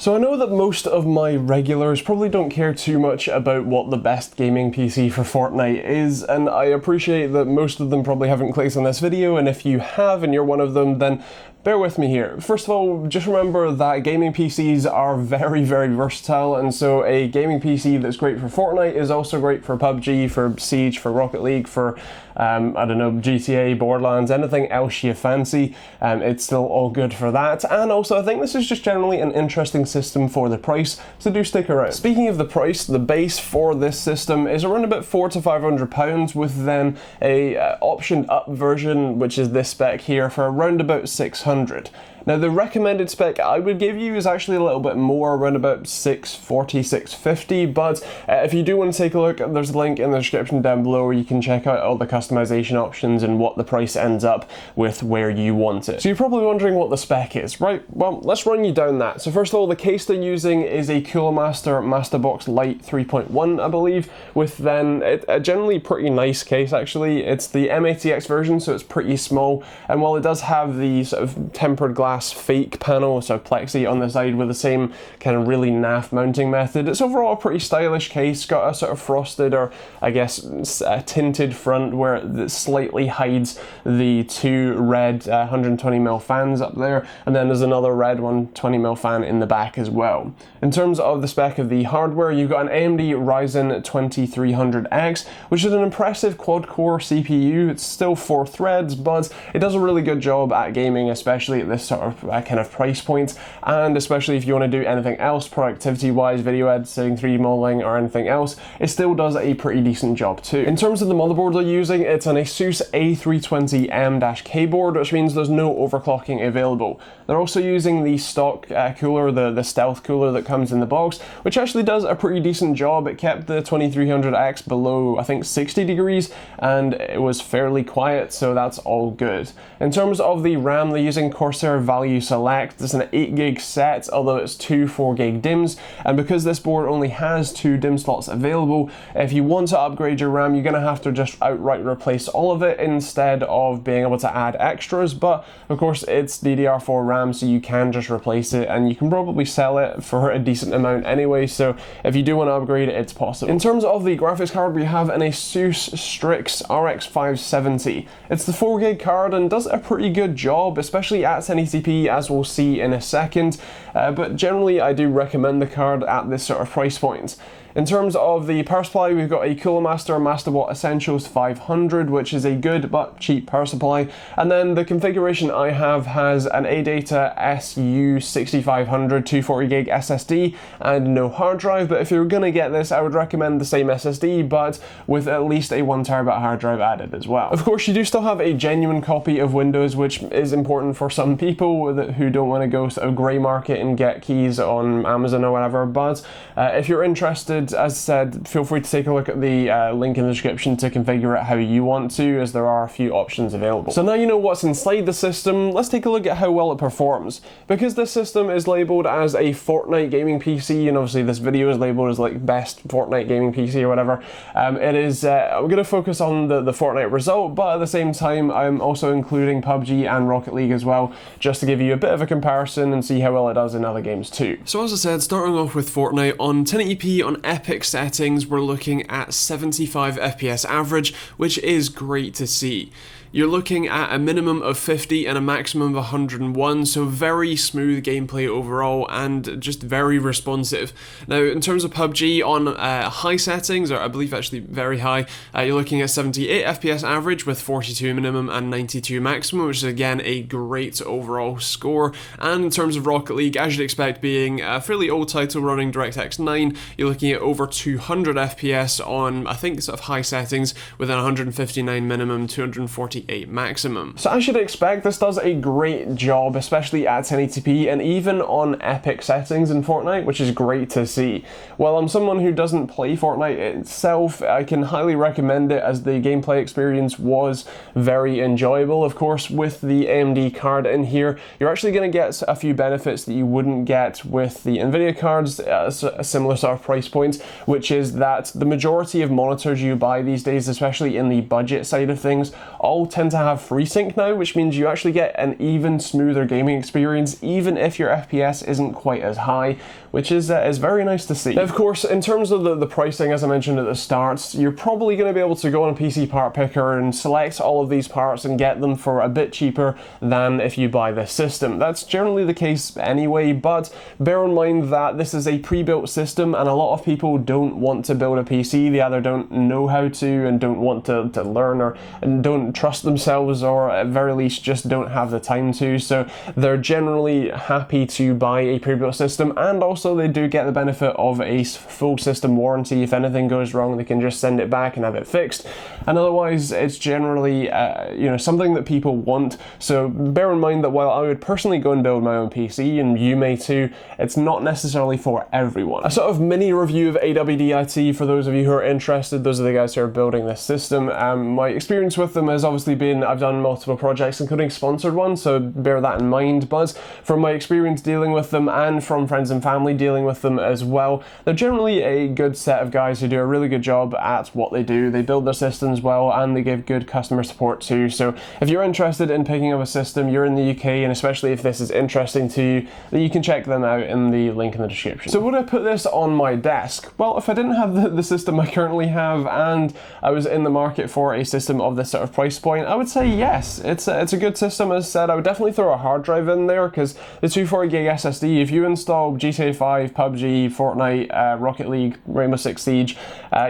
So I know that most of my regulars probably don't care too much about what the best gaming PC for Fortnite is, and I appreciate that most of them probably haven't clicked on this video, and if you have and you're one of them, then bear with me here. First of all, just remember that gaming PCs are very, very versatile, and so a gaming PC that's great for Fortnite is also great for PUBG, for Siege, for Rocket League, for I don't know, GTA, Borderlands, anything else you fancy. It's still all good for that. And also, I think this is just generally an interesting system for the price, so do stick around. Speaking of the price, the base for this system is around about £400 to £500, with then a optioned up version, which is this spec here, for around about 600. Now the recommended spec I would give you is actually a little bit more, around about 640, 650, but if you do want to take a look, there's a link in the description down below where you can check out all the customization options and what the price ends up with where you want it. So you're probably wondering what the spec is, right? Well, let's run you down that. So first of all, the case they're using is a Cooler Master Masterbox Lite 3.1, I believe, with then a generally pretty nice case actually. It's the M80X version, so it's pretty small, and while it does have the sort of tempered glass fake panel, so plexi on the side with the same kind of really naff mounting method, it's overall a pretty stylish case. Got a sort of frosted, or I guess a tinted front where it slightly hides the two red 120mm fans up there, and then there's another red 120mm fan in the back as well. In terms of the spec of the hardware, you've got an AMD Ryzen 2300X, which is an impressive quad-core CPU. It's still 4 threads, but it does a really good job at gaming, especially at this sort of kind of price point, and especially if you want to do anything else productivity-wise, video editing, 3D modeling, or anything else, it still does a pretty decent job too. In terms of the motherboard they're using, it's an ASUS A320M-K board, which means there's no overclocking available. They're also using the stock cooler, the stealth cooler that comes in the box, which actually does a pretty decent job. It kept the 2300X below, I think, 60 degrees, and it was fairly quiet, so that's all good. In terms of the RAM, they're using Corsair Value Select. It's an 8GB set, although it's two 4GB DIMMs, and because this board only has 2 DIMM slots available, if you want to upgrade your RAM, you're going to have to just outright replace all of it instead of being able to add extras, but of course it's DDR4 RAM, so you can just replace it, and you can probably sell it for a decent amount anyway, so if you do want to upgrade, it's possible. In terms of the graphics card, we have an ASUS Strix RX 570. It's the 4GB card and does a pretty good job, especially at 1080p, as we'll see in a second, but generally I do recommend the card at this sort of price point. In terms of the power supply, we've got a Cooler Master Masterwatt Essentials 500, which is a good but cheap power supply, and then the configuration I have has an ADATA SU6500 240GB SSD and no hard drive, but if you're gonna get this, I would recommend the same SSD, but with at least a 1TB hard drive added as well. Of course, you do still have a genuine copy of Windows, which is important for some people who don't want to go sort of grey market and get keys on Amazon or whatever, but if you're interested, as I said, feel free to take a look at the link in the description to configure it how you want to, as there are a few options available. So now you know what's inside the system, let's take a look at how well it performs. Because this system is labelled as a Fortnite gaming PC, and obviously this video is labelled as like best Fortnite gaming PC or whatever, I'm going to focus on the Fortnite result, but at the same time I'm also including PUBG and Rocket League as well, just to give you a bit of a comparison and see how well it does in other games too. So as I said, starting off with Fortnite, on 1080p on Epic settings, we're looking at 75 FPS average, which is great to see. You're looking at a minimum of 50 and a maximum of 101, so very smooth gameplay overall and just very responsive. Now, in terms of PUBG, on high settings, or I believe actually very high, you're looking at 78 FPS average with 42 minimum and 92 maximum, which is again a great overall score. And in terms of Rocket League, as you'd expect, being a fairly old title running DirectX 9, you're looking at over 200 FPS on, I think, sort of high settings, with an 159 minimum, 248 maximum. So as you'd expect, this does a great job, especially at 1080p and even on Epic settings in Fortnite, which is great to see. While I'm someone who doesn't play Fortnite itself, I can highly recommend it, as the gameplay experience was very enjoyable. Of course, with the AMD card in here, you're actually going to get a few benefits that you wouldn't get with the Nvidia cards at a similar sort of price point, which is that the majority of monitors you buy these days, especially in the budget side of things, all tend to have FreeSync now, which means you actually get an even smoother gaming experience, even if your FPS isn't quite as high, which is very nice to see. Now, of course, in terms of the pricing, as I mentioned at the start, you're probably going to be able to go on a PC part picker and select all of these parts and get them for a bit cheaper than if you buy this system. That's generally the case anyway, but bear in mind that this is a pre-built system and a lot of people don't want to build a PC. They either don't know how to and don't want to learn, or and don't trust themselves, or at very least just don't have the time to, so they're generally happy to buy a pre-built system, and also they do get the benefit of a full system warranty. If anything goes wrong, they can just send it back and have it fixed, and otherwise it's generally you know, something that people want. So bear in mind that while I would personally go and build my own PC, and you may too, it's not necessarily for everyone. A sort of mini review of AWD-IT for those of you who are interested. Those are the guys who are building this system. My experience with them has obviously been, I've done multiple projects, including sponsored ones, so bear that in mind, but from my experience dealing with them and from friends and family dealing with them as well, they're generally a good set of guys who do a really good job at what they do. They build their systems well and they give good customer support too. So if you're interested in picking up a system, you're in the UK, and especially if this is interesting to you, then you can check them out in the link in the description. So would I put this on my desk? Well, if I didn't have the system I currently have and I was in the market for a system of this sort of price point, I would say yes. It's a good system. As I said, I would definitely throw a hard drive in there, because the 240 gig SSD, if you install GTA 5, PUBG, Fortnite, Rocket League, Rainbow Six Siege,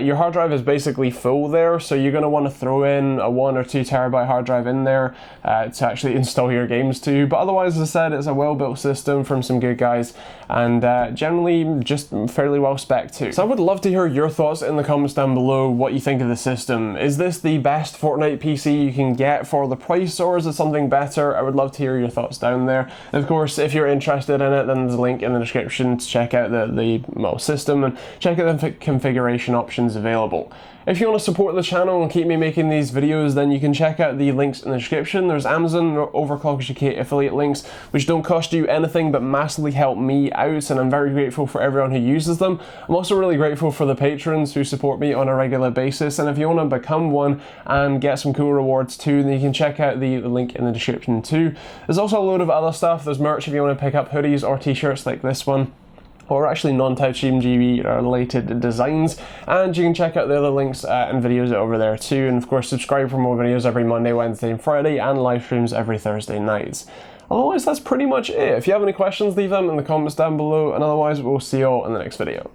your hard drive is basically full there, so you're going to want to throw in a 1 or 2 terabyte hard drive in there to actually install your games to. But otherwise, as I said, it's a well-built system from some good guys, and generally just fairly well spec too. So I would love to hear your thoughts in the comments down below, what you think of the system. Is this the best Fortnite PC you can get for the price, or is it something better? I would love to hear your thoughts down there. And of course, if you're interested in it, then there's a link in the description to check out the system and check out the configuration options available. If you want to support the channel and keep me making these videos, then you can check out the links in the description. There's Amazon or Overclockers UK affiliate links, which don't cost you anything but massively help me out, and I'm very grateful for everyone who uses them. I'm also really grateful for the patrons who support me on a regular basis, and if you want to become one and get some cool rewards too, then you can check out the link in the description too. There's also a load of other stuff. There's merch if you want to pick up hoodies or t-shirts like this one, or actually non-TechteamGB related designs, and you can check out the other links and videos over there too, and of course subscribe for more videos every Monday, Wednesday and Friday, and live streams every Thursday nights. Otherwise, that's pretty much it. If you have any questions, leave them in the comments down below, and otherwise we'll see you all in the next video.